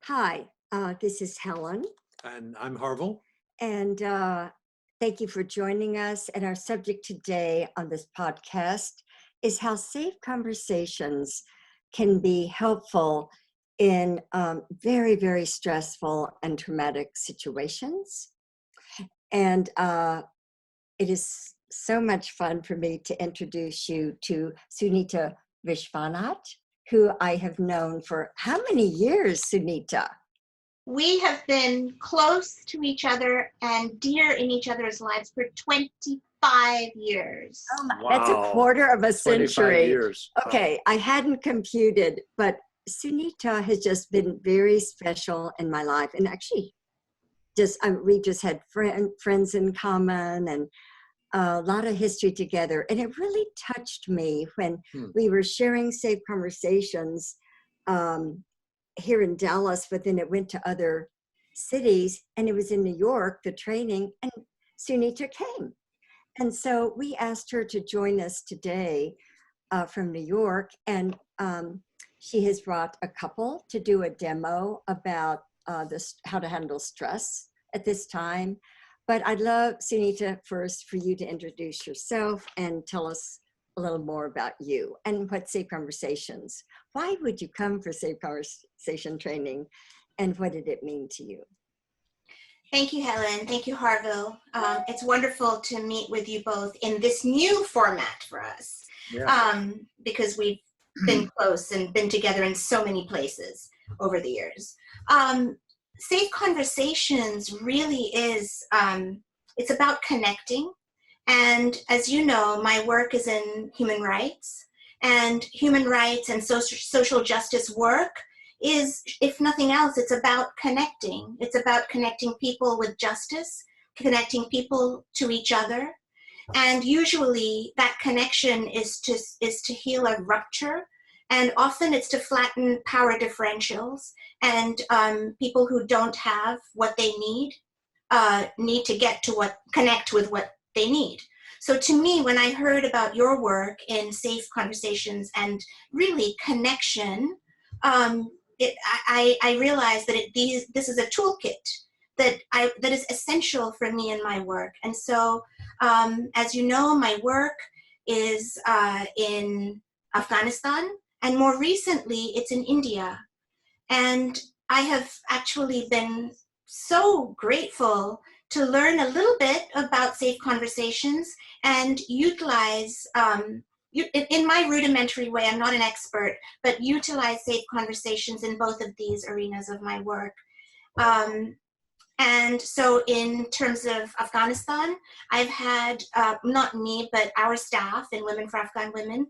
Hi, this is Helen. And I'm Harville. And thank you for joining us. And our subject today on this podcast is how safe conversations can be helpful in very, very stressful and traumatic situations. And it is so much fun for me to introduce you to Sunita Viswanath, who I have known for how many years, Sunita? We have been close to each other and dear in each other's lives for 25 years. Oh my, wow. That's a quarter of a century. 25 years. Okay, wow. I hadn't computed, but Sunita has just been very special in my life. And actually, we just had friends in common and a lot of history together. And it really touched me when we were sharing safe conversations here in Dallas, but then it went to other cities, and it was in New York, the training, and Sunita came. And so we asked her to join us today from New York, and she has brought a couple to do a demo about how to handle stress at this time. But I'd love, Sunita, first for you to introduce yourself and tell us a little more about you and what Safe Conversations. Why would you come for Safe Conversation training, and what did it mean to you? Thank you, Helen. Thank you, Harville. It's wonderful to meet with you both in this new format for us, because we've been close and been together in so many places over the years. Safe Conversations really is, it's about connecting. And as you know, my work is in human rights, and human rights and social justice work is, if nothing else, it's about connecting. It's about connecting people with justice, connecting people to each other. And usually that connection is to heal a rupture. And often it's to flatten power differentials, and people who don't have what they need to connect with what they need. So to me, when I heard about your work in Safe Conversations and really connection, I realized that this is a toolkit that is essential for me in my work. And so, as you know, my work is in Afghanistan, and more recently, it's in India. And I have actually been so grateful to learn a little bit about Safe Conversations and utilize, in my rudimentary way, I'm not an expert, but utilize Safe Conversations in both of these arenas of my work. And so in terms of Afghanistan, I've had, not me, but our staff in Women for Afghan Women,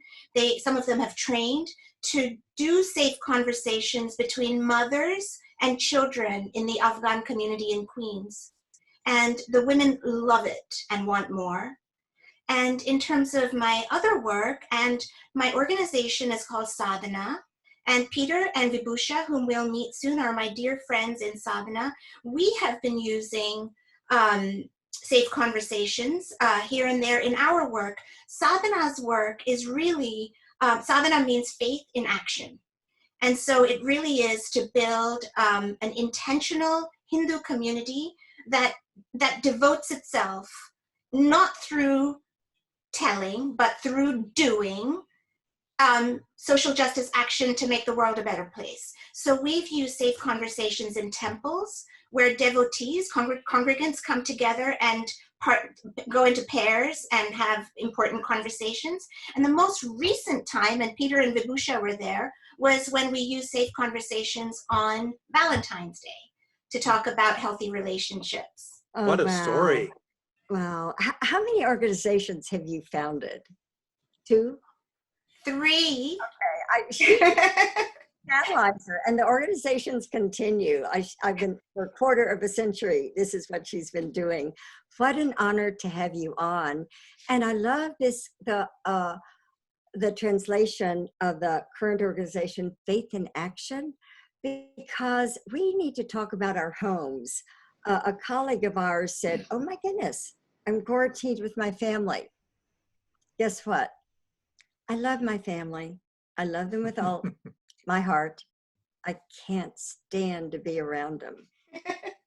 some of them have trained to do safe conversations between mothers and children in the Afghan community in Queens. And the women love it and want more. And in terms of my other work, and my organization is called Sadhana, and Peter and Vibhusha, whom we'll meet soon, are my dear friends in Sadhana. We have been using Safe Conversations here and there in our work. Sadhana's work is really, sadhana means faith in action. And so it really is to build an intentional Hindu community that devotes itself not through telling, but through doing social justice action to make the world a better place. So we've used Safe Conversations in temples where devotees, congregants come together and go into pairs and have important conversations. And the most recent time, and Peter and Vibhusha were there, was when we used Safe Conversations on Valentine's Day to talk about healthy relationships. Oh, what a wow. story. Wow. How many organizations have you founded? 2? 3. Okay. catalyzer, and the organizations continue. I've been for a quarter of a century. This is what she's been doing. What an honor to have you on. And I love this, the translation of the current organization, Faith in Action, because we need to talk about our homes. A colleague of ours said, oh my goodness, I'm quarantined with my family. Guess what? I love my family. I love them with all my heart. I can't stand to be around them.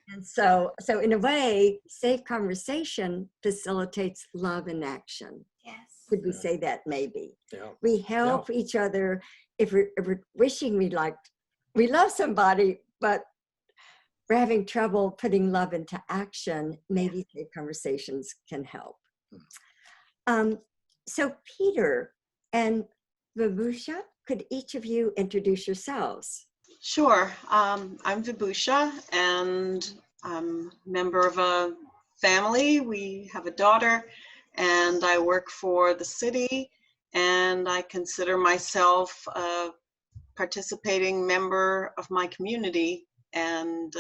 And so in a way, safe conversation facilitates love in action. Yes. Could we say that? Maybe. Yeah. We help each other if we're wishing we love somebody, but we're having trouble putting love into action. Maybe safe conversations can help. So Peter and Vibhusha, could each of you introduce yourselves? Sure. I'm Vibhusha, and I'm a member of a family. We have a daughter, and I work for the city, and I consider myself a participating member of my community, and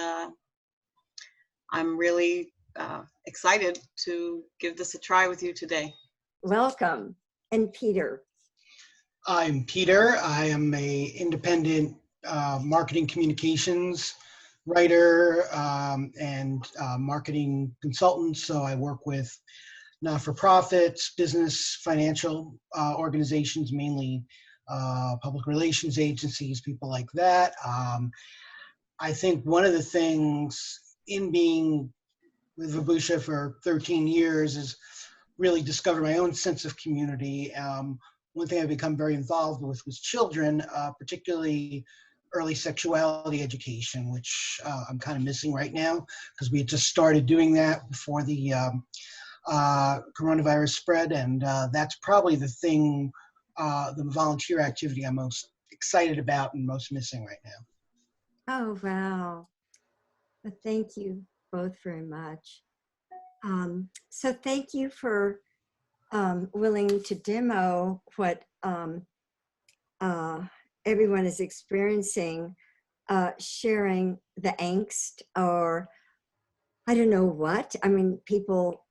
I'm really excited to give this a try with you today. Welcome. And Peter. I'm Peter. I am a independent marketing communications writer and marketing consultant. So I work with not-for-profits, business, financial organizations, mainly public relations agencies, people like that. I think one of the things in being with Vibhusha for 13 years is really discover my own sense of community. One thing I've become very involved with was children, particularly early sexuality education, which I'm kind of missing right now because we had just started doing that before the coronavirus spread. And that's probably the thing, the volunteer activity I'm most excited about and most missing right now. Oh, wow. Well, thank you both very much. So thank you for willing to demo what everyone is experiencing, sharing the angst, or I don't know what. I mean, people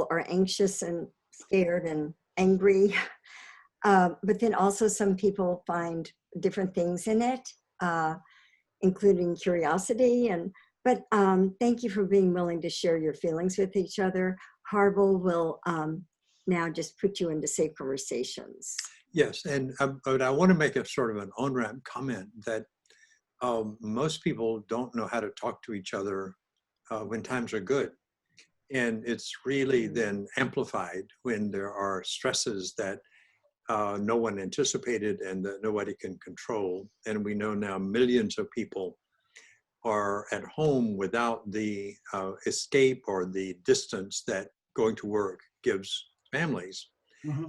are anxious and scared and angry, but then also some people find different things in it, including curiosity. But thank you for being willing to share your feelings with each other. Harville will now just put you into safe conversations. Yes, and but I want to make a sort of an on-ramp comment that most people don't know how to talk to each other when times are good. And it's really then amplified when there are stresses that no one anticipated and that nobody can control. And we know now millions of people are at home without the escape or the distance that going to work gives families. Mm-hmm.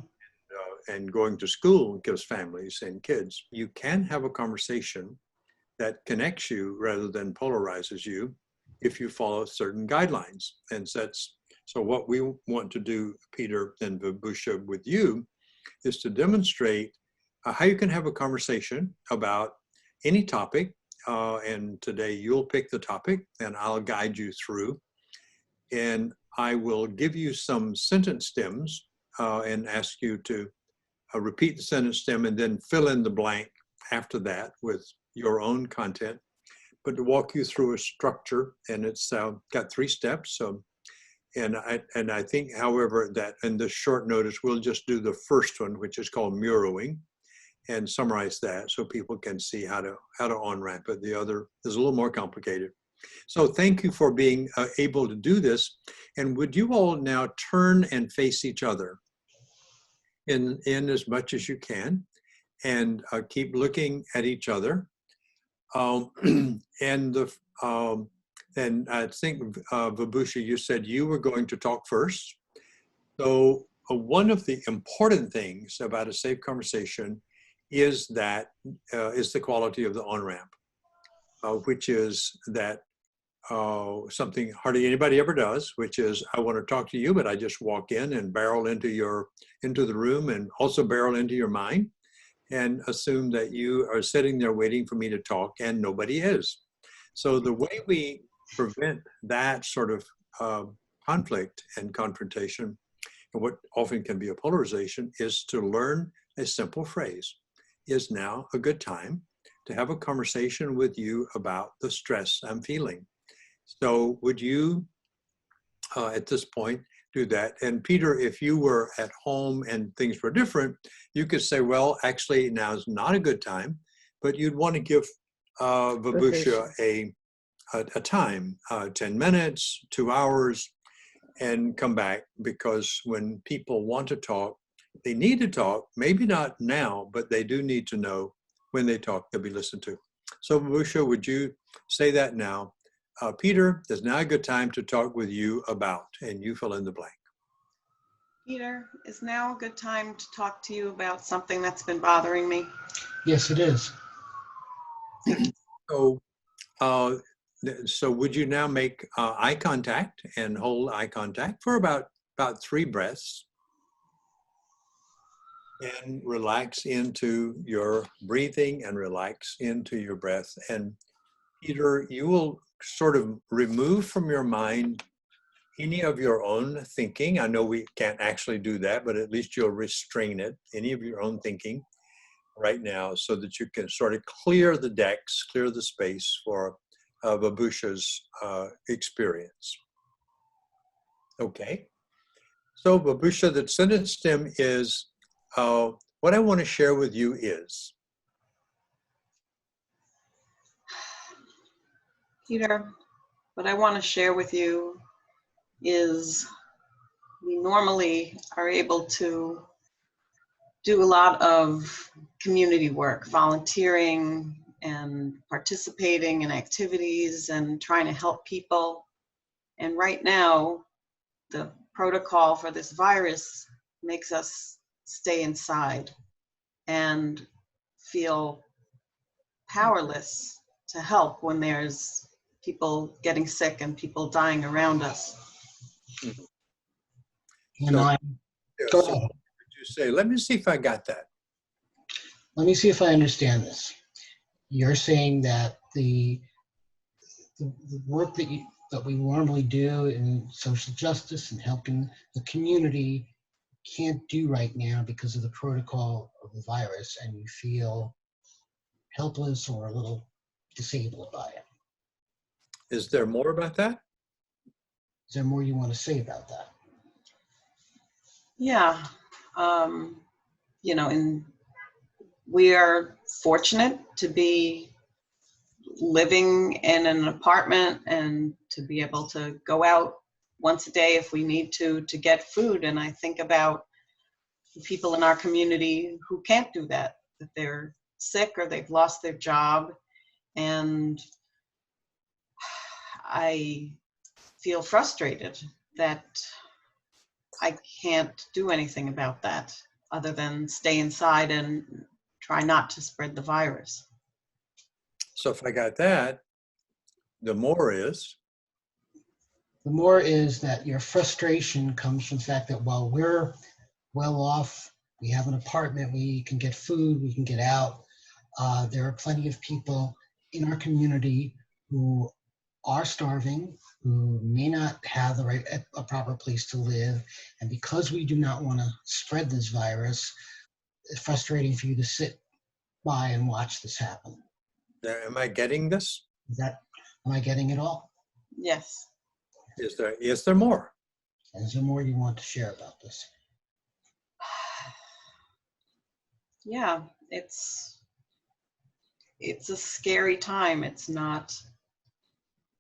And going to school gives families and kids. You can have a conversation that connects you rather than polarizes you if you follow certain guidelines. And so what we want to do, Peter and Vibhusha, with you is to demonstrate how you can have a conversation about any topic. And today you'll pick the topic and I'll guide you through. And I will give you some sentence stems and ask you to repeat the sentence stem and then fill in the blank after that with your own content, but to walk you through a structure. And it's got 3 steps. And I think, however, that in this short notice, we'll just do the first one, which is called mirroring, and summarize that so people can see how to on-ramp it. The other is a little more complicated. So thank you for being able to do this. And would you all now turn and face each other in as much as you can, and keep looking at each other. And I think, Vibhusha, you said you were going to talk first. So one of the important things about a safe conversation is that is the quality of the on-ramp, which is that something hardly anybody ever does, which is I want to talk to you, but I just walk in and barrel into the room and also barrel into your mind. and assume that you are sitting there waiting for me to talk, and nobody is. So the way we prevent that sort of conflict and confrontation, and what often can be a polarization, is to learn a simple phrase. Is now a good time to have a conversation with you about the stress I'm feeling? So would you, at this point, do that? And Peter, if you were at home and things were different, you could say, well, actually now is not a good time, but you'd want to give Vibhusha a time, 10 minutes, 2 hours, and come back, because when people want to talk, they need to talk, maybe not now, but they do need to know when they talk, they'll be listened to. So Vibhusha, would you say that now? Peter, there's now a good time to talk with you about, and you fill in the blank. Peter, is now a good time to talk to you about something that's been bothering me? Yes, it is. So, so would you now make eye contact and hold eye contact for about 3 breaths, and relax into your breathing and relax into your breath. And Peter, you will sort of remove from your mind any of your own thinking. I know we can't actually do that, but at least you'll restrain it, any of your own thinking right now, so that you can sort of clear the decks, clear the space for Vibhusha's experience. Okay. So Vibhusha, the sentence stem is, what I want to share with you is. Peter, what I want to share with you is we normally are able to do a lot of community work, volunteering and participating in activities and trying to help people. And right now, the protocol for this virus makes us stay inside and feel powerless to help when there's people getting sick and people dying around us. And So, I, yeah, go so ahead. what would you say? Let me see if I got that. Let me see if I understand this. You're saying that the work that we normally do in social justice and helping the community can't do right now because of the protocol of the virus, and you feel helpless or a little disabled by it. Is there more about that? Is there more you want to say about that? Yeah, you know, and we are fortunate to be living in an apartment and to be able to go out once a day if we need to get food. And I think about the people in our community who can't do that, that they're sick or they've lost their job. And I feel frustrated that I can't do anything about that other than stay inside and try not to spread the virus. So if I got that, the more is. The more is that your frustration comes from the fact that while we're well off, we have an apartment, we can get food, we can get out, there are plenty of people in our community who are starving, who may not have a proper place to live. And because we do not want to spread this virus, it's frustrating for you to sit by and watch this happen. Am I getting this? Am I getting it all? Yes. Is there more? Is there more you want to share about this? Yeah, it's a scary time. It's not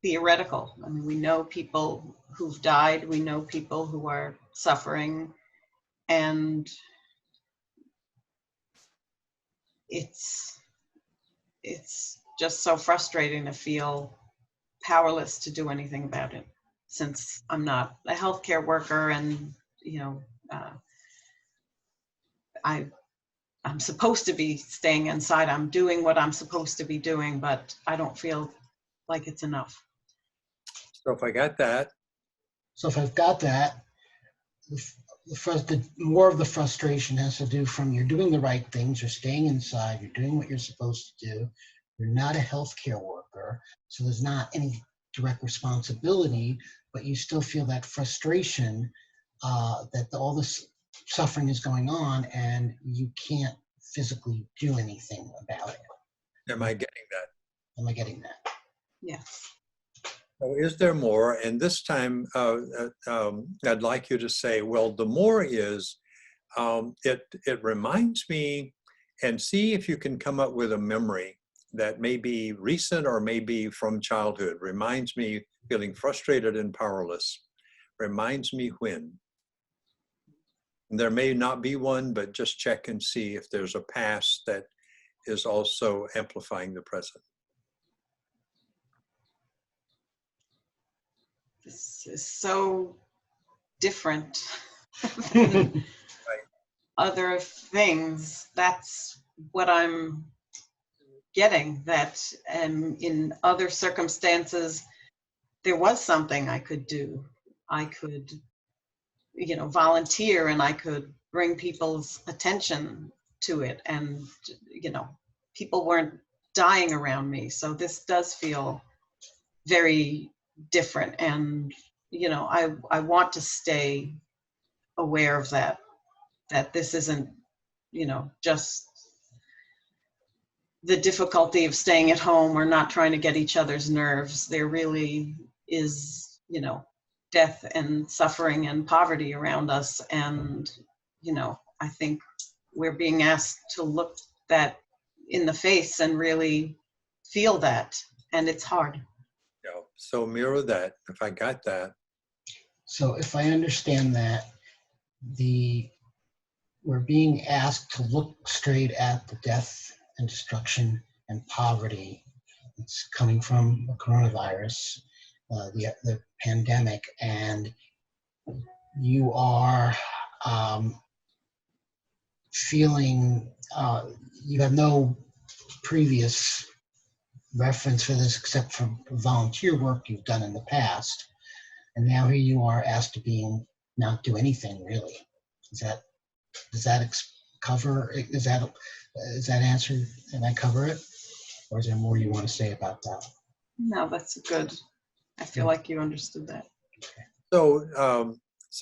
theoretical. I mean, we know people who've died, we know people who are suffering, and it's just so frustrating to feel powerless to do anything about it, since I'm not a healthcare worker, and you know, I'm supposed to be staying inside. I'm doing what I'm supposed to be doing, but I don't feel like it's enough. So if I got that. So if I've got that, more of the frustration has to do from you're doing the right things, you're staying inside, you're doing what you're supposed to do. You're not a healthcare worker, so there's not any direct responsibility, but you still feel that frustration that all this suffering is going on and you can't physically do anything about it. Am I getting that? Am I getting that? Yes. So is there more? And this time, I'd like you to say, well, the more is, it reminds me, and see if you can come up with a memory that may be recent or maybe from childhood. Reminds me feeling frustrated and powerless. Reminds me when. There may not be one, but just check and see if there's a past that is also amplifying the present. This is so different than other things. That's what I'm getting, that in other circumstances, there was something I could do. I could, volunteer, and I could bring people's attention to it. And, people weren't dying around me. So this does feel very different. And, I want to stay aware of that this isn't, just the difficulty of staying at home or not trying to get each other's nerves. There really is, death and suffering and poverty around us. And, I think we're being asked to look that in the face and really feel that. And it's hard. Yeah. So mirror that, if I got that. So if I understand that, we're being asked to look straight at the death and destruction and poverty that's coming from the coronavirus, the pandemic, and you are feeling, you have no previous reference for this except for volunteer work you've done in the past, and now here you are asked to not do anything really. Does that cover? Is that answer? Can I cover it, or is there more you want to say about that? No, that's good. I feel like you understood that. So,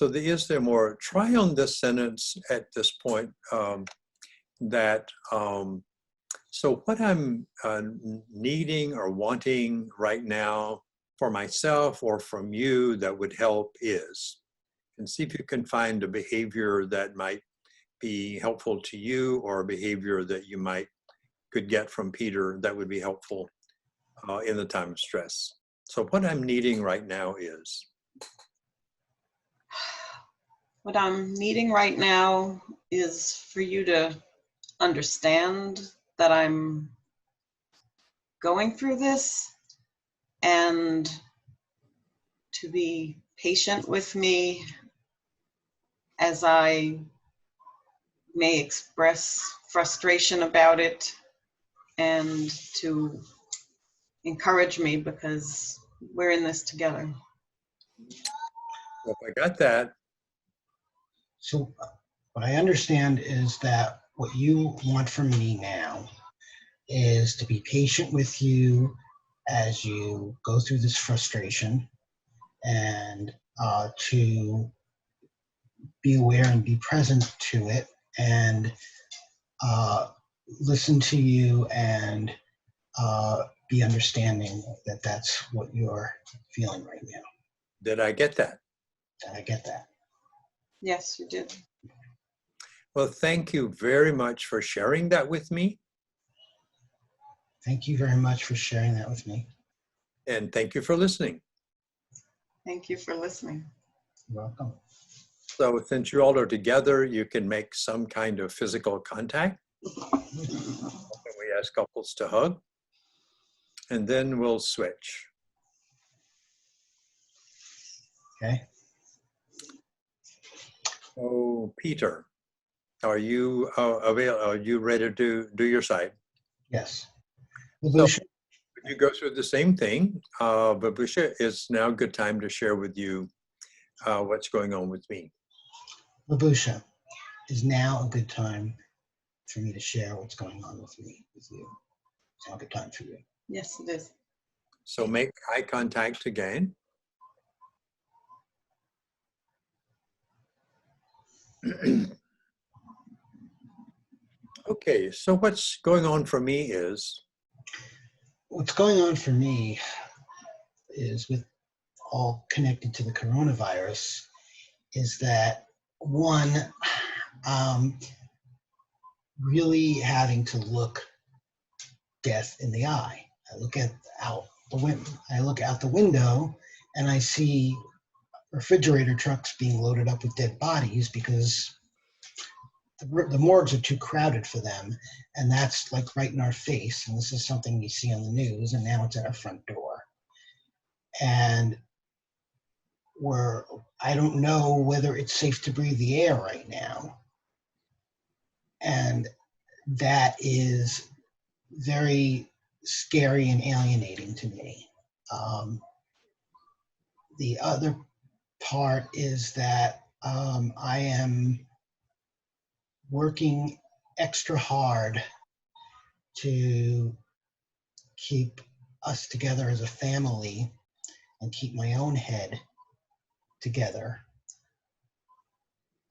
is there more? Try on this sentence at this point. So what I'm needing or wanting right now for myself or from you that would help is, and see if you can find a behavior that might be helpful to you, or a behavior that you could get from Peter that would be helpful in the time of stress. So what I'm needing right now is? What I'm needing right now is for you to understand that I'm going through this, and to be patient with me as I may express frustration about it, and to encourage me, because we're in this together. Well, if I got that. So what I understand is that what you want from me now is to be patient with you as you go through this frustration, and to be aware and be present to it, and listen to you, and be understanding that that's what you're feeling right now. Did I get that? Did I get that? Yes, you did. Well, thank you very much for sharing that with me. Thank you very much for sharing that with me. And thank you for listening. Thank you for listening. You're welcome. So since you all are together, you can make some kind of physical contact. We ask couples to hug, and then we'll switch. Okay. Oh, Peter, are you available? Are you ready to do your side? Yes. So, you go through the same thing. Vibhusha, it's now a good time to share with you what's going on with me. Vibhusha, is now a good time for me to share what's going on with me, with you? It's now a good time for you. Yes, it is. So make eye contact again. Okay, so what's going on for me is, What's going on for me is, with all connected to the coronavirus, is that one, really having to look death in the eye. I look out the window and I see refrigerator trucks being loaded up with dead bodies because the morgues are too crowded for them, and that's like right in our face. And this is something we see on the news, and now it's at our front door. And I don't know whether it's safe to breathe the air right now. And that is very scary and alienating to me. The other part is that I am working extra hard to keep us together as a family and keep my own head together.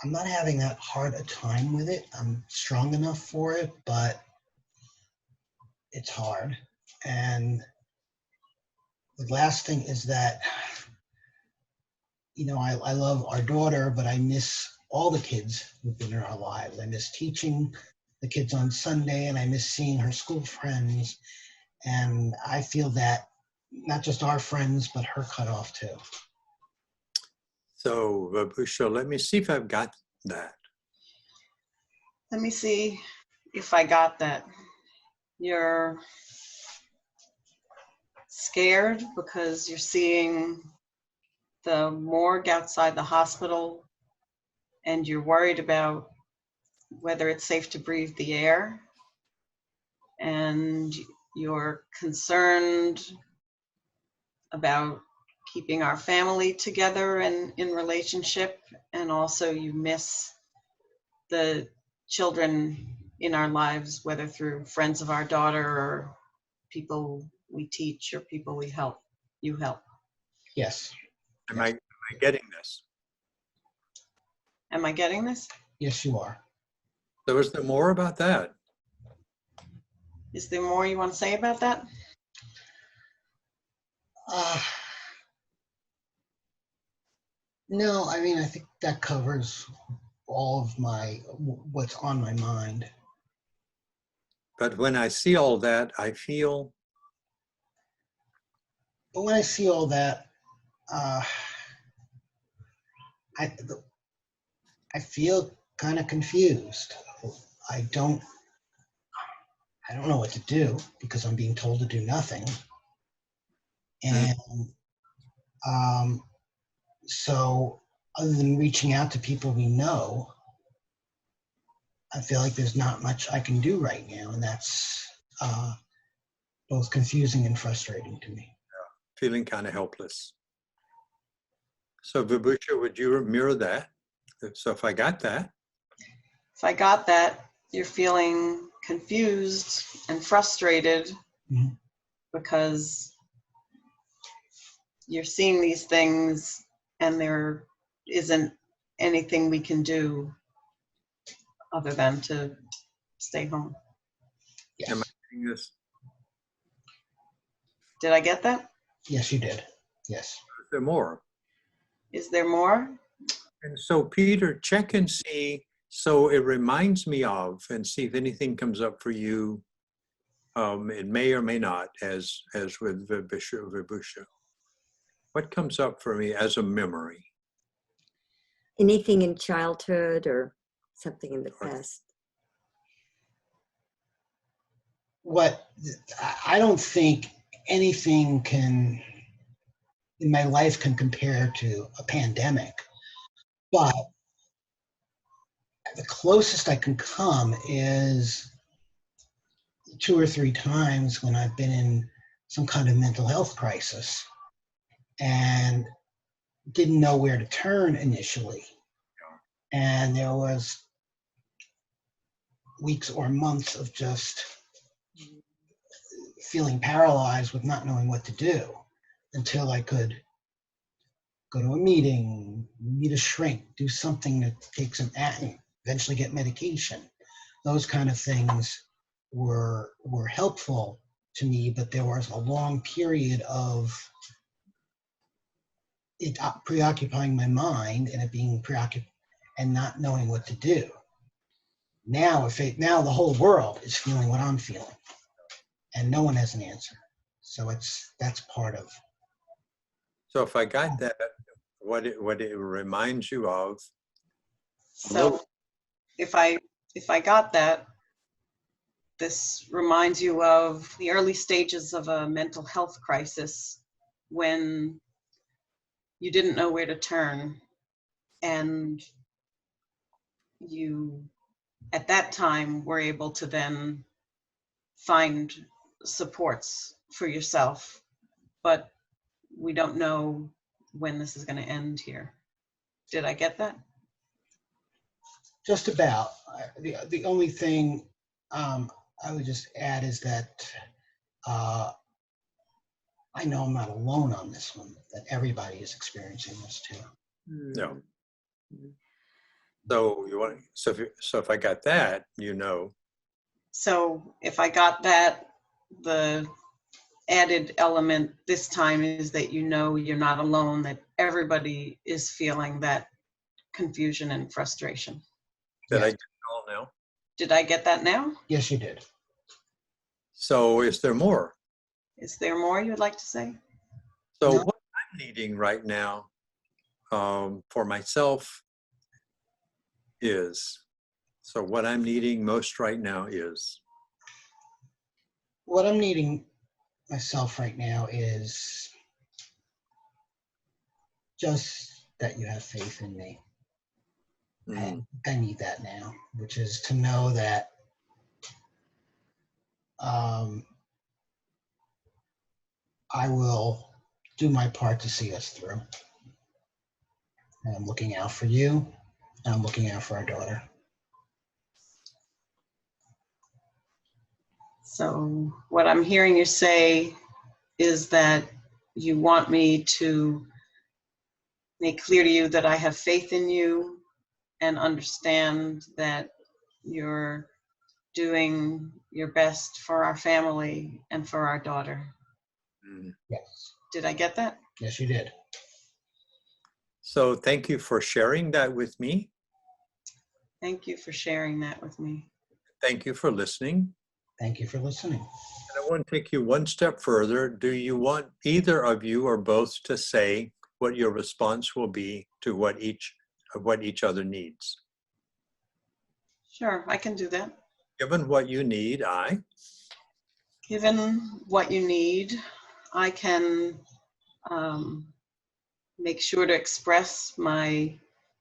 I'm not having that hard a time with it. I'm strong enough for it, but it's hard. And the last thing is that, you know, I love our daughter, but I miss all the kids who've been in our lives. I miss teaching the kids on Sunday, and I miss seeing her school friends. And I feel that not just our friends, but her cut off too. so Vibhusha, let me see if I've got that. Let me see if I got that. You're scared because you're seeing the morgue outside the hospital, and you're worried about whether it's safe to breathe the air, and you're concerned about keeping our family together and in relationship, and also you miss the children in our lives, whether through friends of our daughter or people we teach or people we help. You help. Yes. Am I getting this? Am I getting this? Yes, you are. So is there more about that? Is there more you want to say about that? No, I mean, I think that covers all of what's on my mind. But when I see all that, I feel, But when I see all that, I feel kind of confused. I don't know what to do because I'm being told to do nothing. And so other than reaching out to people we know, I feel like there's not much I can do right now. And that's both confusing and frustrating to me. feeling kind of helpless. So Vibhusha, would you mirror that? So if I got that. If I got that, you're feeling confused and frustrated because you're seeing these things and there isn't anything we can do other than to stay home. Yes. Am I getting this? Did I get that? Yes, you did. Yes. Is there more? Is there more? And so Peter, check and see, so it reminds me of, and see if anything comes up for you. It may or may not, as with Vibhusha. What comes up for me as a memory? Anything in childhood or something in the past? I don't think anything in my life can compare to a pandemic, but the closest I can come is 2 or 3 times when I've been in some kind of mental health crisis and didn't know where to turn initially. And there was weeks or months of just feeling paralyzed with not knowing what to do until I could go to a meeting, meet a shrink, do something to take some action, eventually get medication. Those kind of things were helpful to me, but there was a long period of it preoccupying my mind and it being preoccupied and not knowing what to do. Now, now the whole world is feeling what I'm feeling, and no one has an answer. So that's part of. So if I got that, what it reminds you of. So if I got that, this reminds you of the early stages of a mental health crisis when you didn't know where to turn, and you at that time were able to then find supports for yourself, but we don't know when this is going to end here. Did I get that? Just about. The only thing I would just add is that I know I'm not alone on this one, that everybody is experiencing this too. No. So you want so if I got that, you know. So if I got that, the added element this time is that you know you're not alone, that everybody is feeling that confusion and frustration. Did I Yes. get it all now? Did I get that now? Yes, you did. So is there more? Is there more you would like to say? So No. what I'm needing right now for myself is, so what I'm needing most right now is. What I'm needing myself right now is just that you have faith in me. I need that now, which is to know that I will do my part to see us through. And I'm looking out for you, and I'm looking out for our daughter. So what I'm hearing you say is that you want me to make clear to you that I have faith in you and understand that you're doing your best for our family and for our daughter. Yes. Did I get that? Yes, you did. So thank you for sharing that with me. Thank you for sharing that with me. Thank you for listening. Thank you for listening. And I want to take you one step further. Do you want either of you or both to say what your response will be to what each other needs? Sure, I can do that. Given what you need, Given what you need, I can make sure to express my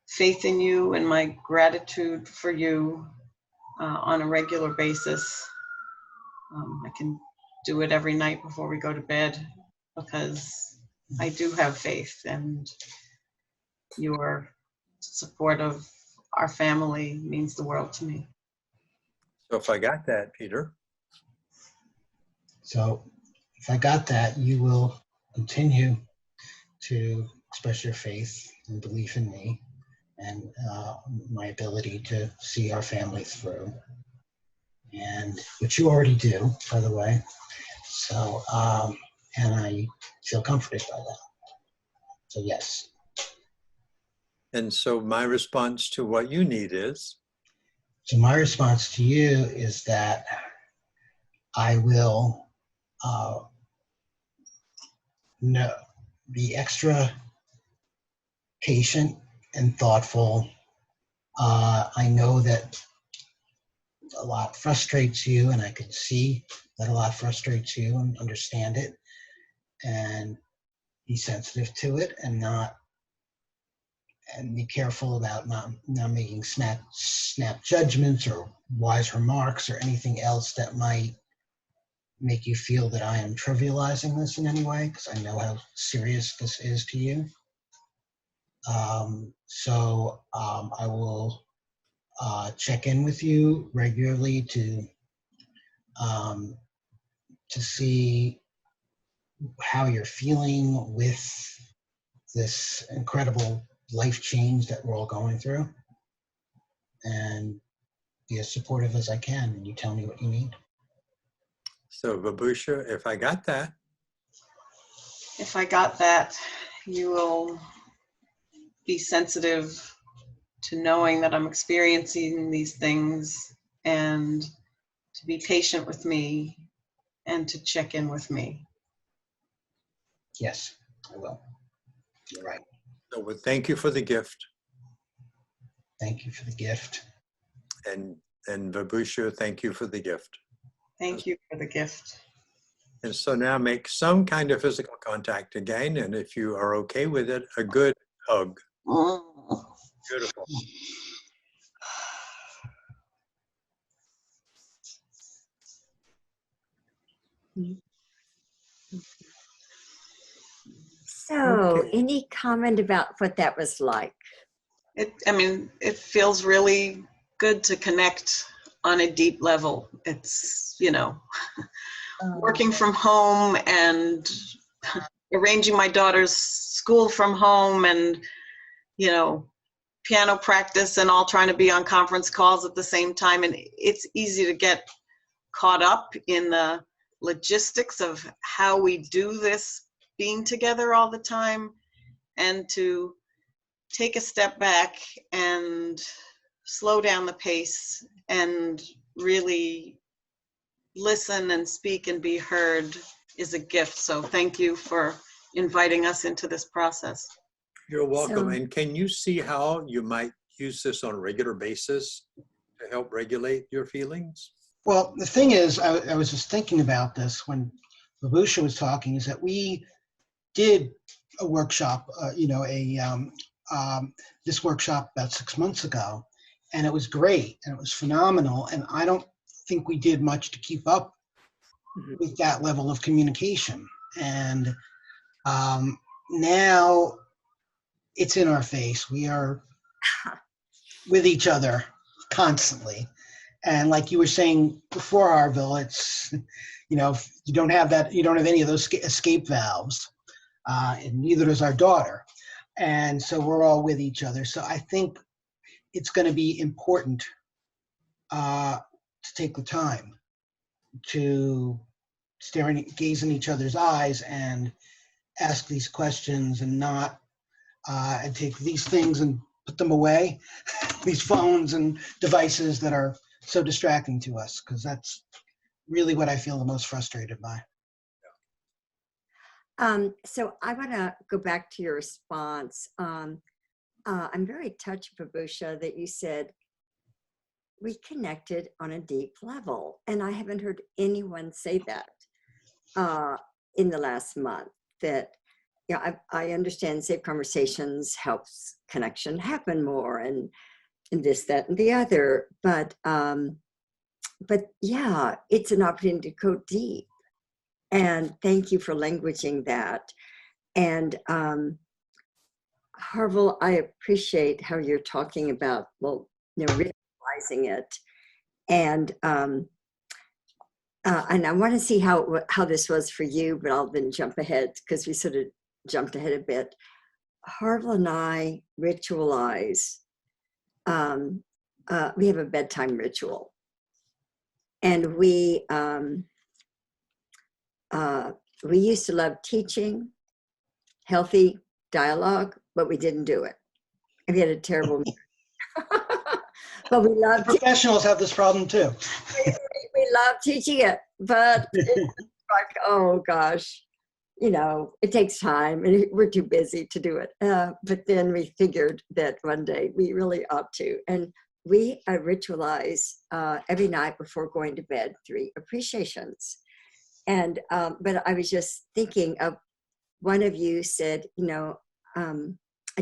faith in you and my gratitude for you on a regular basis. I can do it every night before we go to bed because I do have faith, and your support of our family means the world to me. So if I got that, Peter. So if I got that, you will continue to express your faith and belief in me and my ability to see our family through, and which you already do, by the way. So, and I feel comforted by that. So yes. And so my response to what you need is? So my response to you is that I will be extra patient and thoughtful. I know that a lot frustrates you, and I can see that a lot frustrates you and understand it, and be sensitive to it, and be careful about not making snap judgments or wise remarks or anything else that might make you feel that I am trivializing this in any way, because I know how serious this is to you. I will check in with you regularly to see how you're feeling with this incredible life change that we're all going through, and be as supportive as I can. And you tell me what you need. So Vibhusha, if I got that, you will be sensitive to knowing that I'm experiencing these things, and to be patient with me and to check in with me. Yes, I will. You're right. so well, thank you for the gift. Thank you for the gift. And Vibhusha, thank you for the gift. Thank you for the gift. And so now make some kind of physical contact again. And if you are okay with it, a good hug. Beautiful. So, Okay. any comment about what that was like? It feels really good to connect on a deep level. It's, working from home and arranging my daughter's school from home, and, piano practice, and all trying to be on conference calls at the same time. And it's easy to get caught up in the logistics of how we do this being together all the time, and to take a step back and slow down the pace and really listen and speak and be heard is a gift. So thank you for inviting us into this process. You're welcome. So- And can you see how you might use this on a regular basis to help regulate your feelings? Well, the thing is, I was just thinking about this when Vibhusha was talking, is that we did a workshop, this workshop about 6 months ago, and it was great and it was phenomenal. And I don't think we did much to keep up with that level of communication. And now it's in our face. We are with each other constantly. And like you were saying before, Harville, it's, if you don't have that, you don't have any of those escape valves, and neither does our daughter. And so we're all with each other. So I think it's going to be important to take the time to gaze in each other's eyes and ask these questions, and not and take these things and put them away, these phones and devices that are so distracting to us, because that's really what I feel the most frustrated by. So I want to go back to your response. I'm very touched, Vibhusha, that you said we connected on a deep level, and I haven't heard anyone say that in the last month. That I understand safe conversations helps connection happen more, and this, that, and the other. But yeah, it's an opportunity to go deep. And thank you for languaging that. And Harville, I appreciate how you're talking about, realizing it. And I want to see how this was for you, but I'll then jump ahead because we sort of jumped ahead a bit. Harville and I ritualize. We have a bedtime ritual, and we used to love teaching healthy dialogue, but we didn't do it. And we had a terrible but we love professionals have this problem too. We love teaching it, but it's like, oh gosh, it takes time and we're too busy to do it. But then we figured that one day we really ought to. And we ritualize every night before going to bed 3 appreciations. And but I was just thinking of, one of you said, I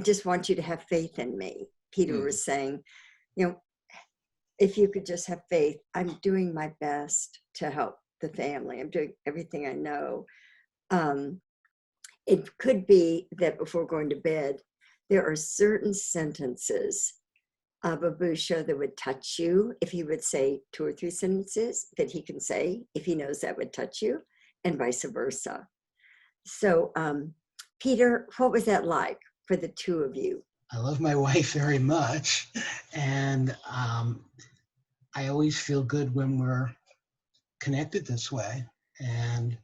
just want you to have faith in me. Peter was saying, if you could just have faith, I'm doing my best to help the family. I'm doing everything I know. It could be that before going to bed, there are certain sentences of Vibhusha that would touch you if he would say 2 or 3 sentences that he can say if he knows that would touch you, and vice versa. So, Peter, what was that like for the 2 of you? I love my wife very much, and I always feel good when we're connected this way, and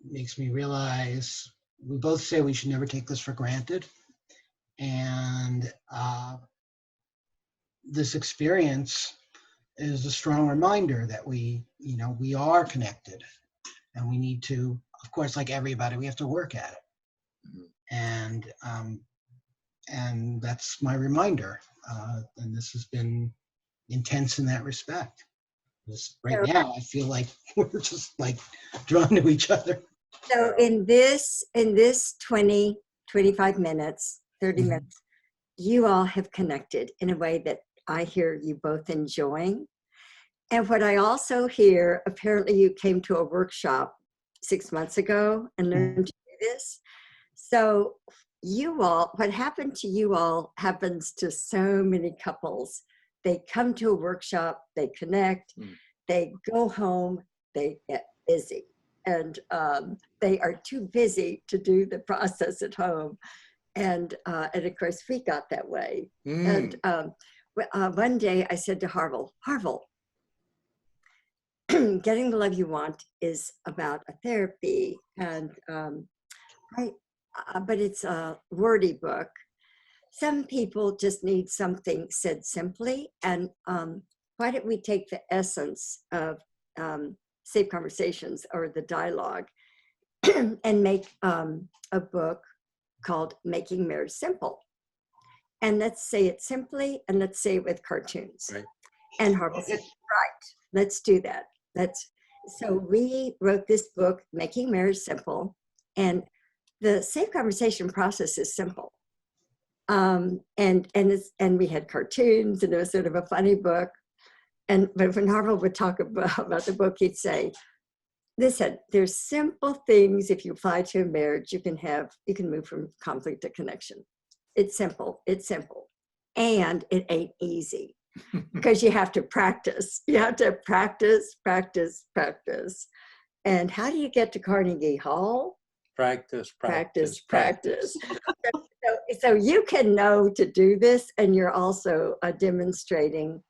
makes me realize we both say we should never take this for granted, and this experience is a strong reminder that we are connected, and we need to, of course, like everybody, we have to work at it. And that's my reminder. And this has been intense in that respect. Just right now, I feel like we're just like drawn to each other. So in this 20, 25 minutes, 30 minutes, you all have connected in a way that I hear you both enjoying. And what I also hear, apparently you came to a workshop 6 months ago and learned to do this. So you all, what happened to you all happens to so many couples. They come to a workshop, they connect, they go home, they get busy. And they are too busy to do the process at home. And of course, we got that way. And one day I said to Harville, Getting the Love You Want is about a therapy, and but it's a wordy book. Some people just need something said simply, and why don't we take the essence of Safe Conversations or the dialogue and make a book called Making Marriage Simple. And let's say it simply, and let's say it with cartoons. Right. And Harville said, right, let's do that. So we wrote this book, Making Marriage Simple, and the Safe Conversation process is simple. And we had cartoons, and it was sort of a funny book. But when Harville would talk about the book, he'd say, listen, there's simple things if you apply to a marriage, you can move from conflict to connection. It's simple. And it ain't easy because you have to practice. You have to practice. And how do you get to Carnegie Hall? Practice. So you can know to do this, and you're also demonstrating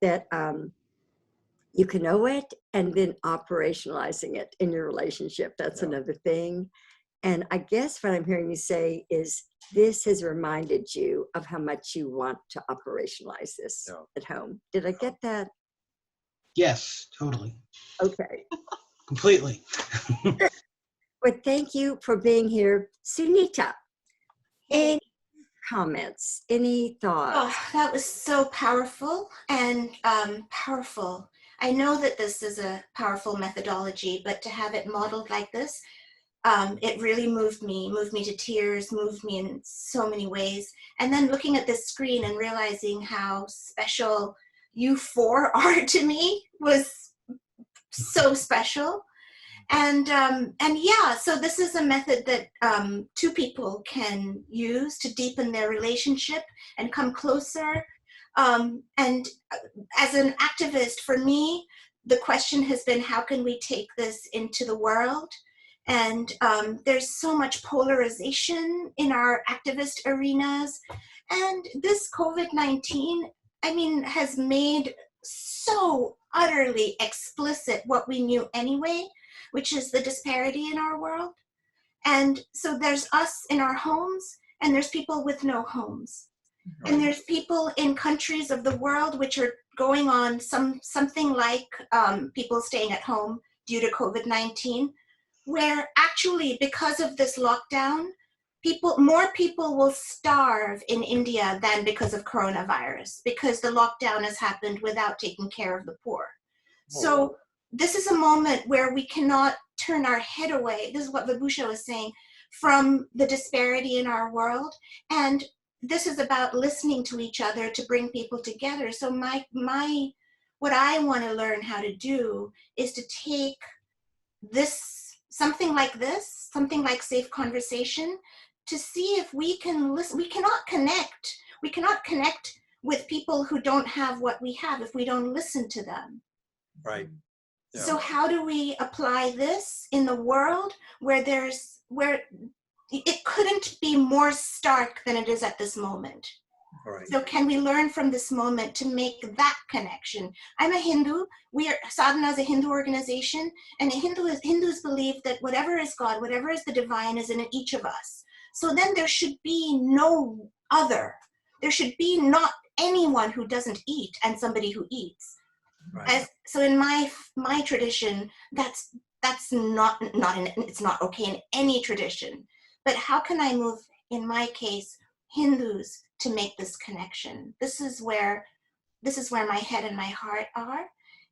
that you can know it and then operationalizing it in your relationship. That's another thing. And I guess what I'm hearing you say is this has reminded you of how much you want to operationalize this at home. Did I get that? Yes, totally. Okay. Completely. Well, thank you for being here. Sunita, any comments, any thoughts? Oh, that was so powerful and powerful. I know that this is a powerful methodology, but to have it modeled like this, it really moved me to tears, moved me in so many ways. And then looking at this screen and realizing how special you 4 are to me was so special. And yeah, so this is a method that 2 people can use to deepen their relationship and come closer. And as an activist, for me, the question has been, how can we take this into the world? And there's so much polarization in our activist arenas. And this COVID-19, has made so utterly explicit what we knew anyway, which is the disparity in our world. And so there's us in our homes, and there's people with no homes. Right. And there's people in countries of the world which are going on something like people staying at home due to COVID-19, where actually because of this lockdown, more people will starve in India than because of coronavirus, because the lockdown has happened without taking care of the poor. Oh. So this is a moment where we cannot turn our head away. This is what Vibhusha was saying, from the disparity in our world. And this is about listening to each other to bring people together. So what I want to learn how to do is to take something like Safe Conversation, to see if we can listen. We cannot connect with people who don't have what we have if we don't listen to them. Right. Yeah. So how do we apply this in the world where it couldn't be more stark than it is at this moment? Right. So can we learn from this moment to make that connection? I'm a Hindu. Sadhana is a Hindu organization, and Hindus believe that whatever is God, whatever is the divine is in each of us. So then there should be no other. There should be not anyone who doesn't eat and somebody who eats. Right. So in my tradition, that's not it's not okay in any tradition. But how can I move, in my case, Hindus to make this connection? This is where my head and my heart are.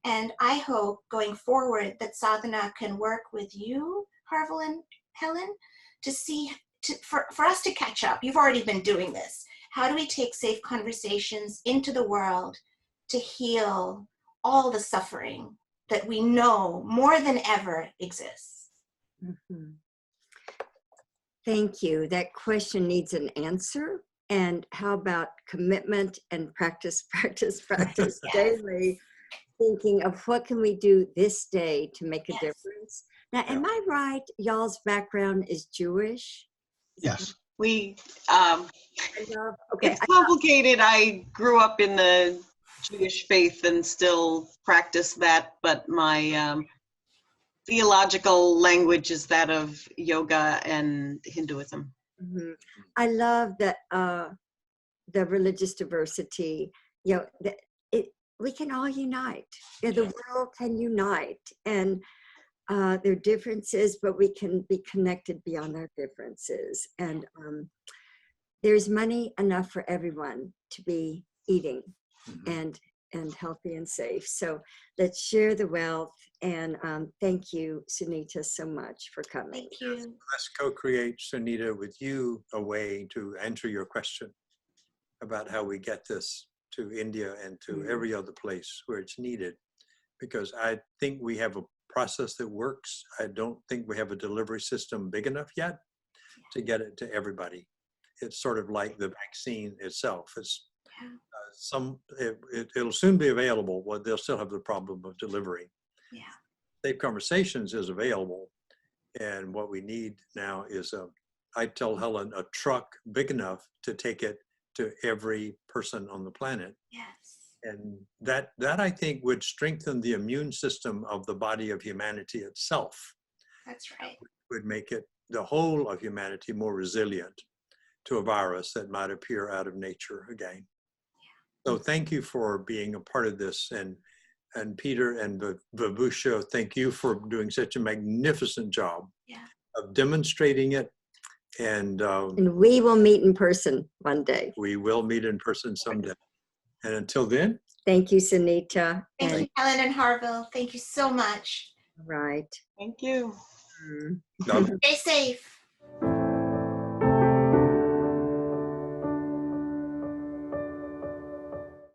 And I hope going forward that sadhana can work with you, Harville and Helen, for us to catch up. You've already been doing this. How do we take safe conversations into the world to heal all the suffering that we know more than ever exists? Mm-hmm. Thank you. That question needs an answer. And how about commitment and practice Yes. daily, thinking of what can we do this day to make a Yes. difference? Now, am I right? Y'all's background is Jewish? Yes. We, Okay. it's complicated. I grew up in the Jewish faith and still practice that, but my theological language is that of yoga and Hinduism. Mm-hmm. I love that the religious diversity. You know, we can all unite. You know, the world can unite, and there are differences, but we can be connected beyond our differences. And there's money enough for everyone to be eating and healthy and safe. So let's share the wealth. And thank you, Sunita, so much for coming. Thank you. Let's co-create, Sunita, with you a way to answer your question about how we get this to India and to every other place where it's needed. Because I think we have a process that works. I don't think we have a delivery system big enough yet to get it to everybody. It's sort of like the vaccine itself. It's it'll soon be available, but they'll still have the problem of delivery. Yeah. Safe Conversations is available, and what we need now is I tell Helen, a truck big enough to take it to every person on the planet. Yes. And that I think would strengthen the immune system of the body of humanity itself. That's right. Would make it, the whole of humanity, more resilient to a virus that might appear out of nature again. Yeah. So thank you for being a part of this. And Peter and Vibhusha, thank you for doing such a magnificent job of demonstrating it. And we will meet in person one day. We will meet in person someday. And until then. Thank you, Sunita. Thank you, Helen and Harville. Thank you so much. Right. Thank you. Love. Stay safe.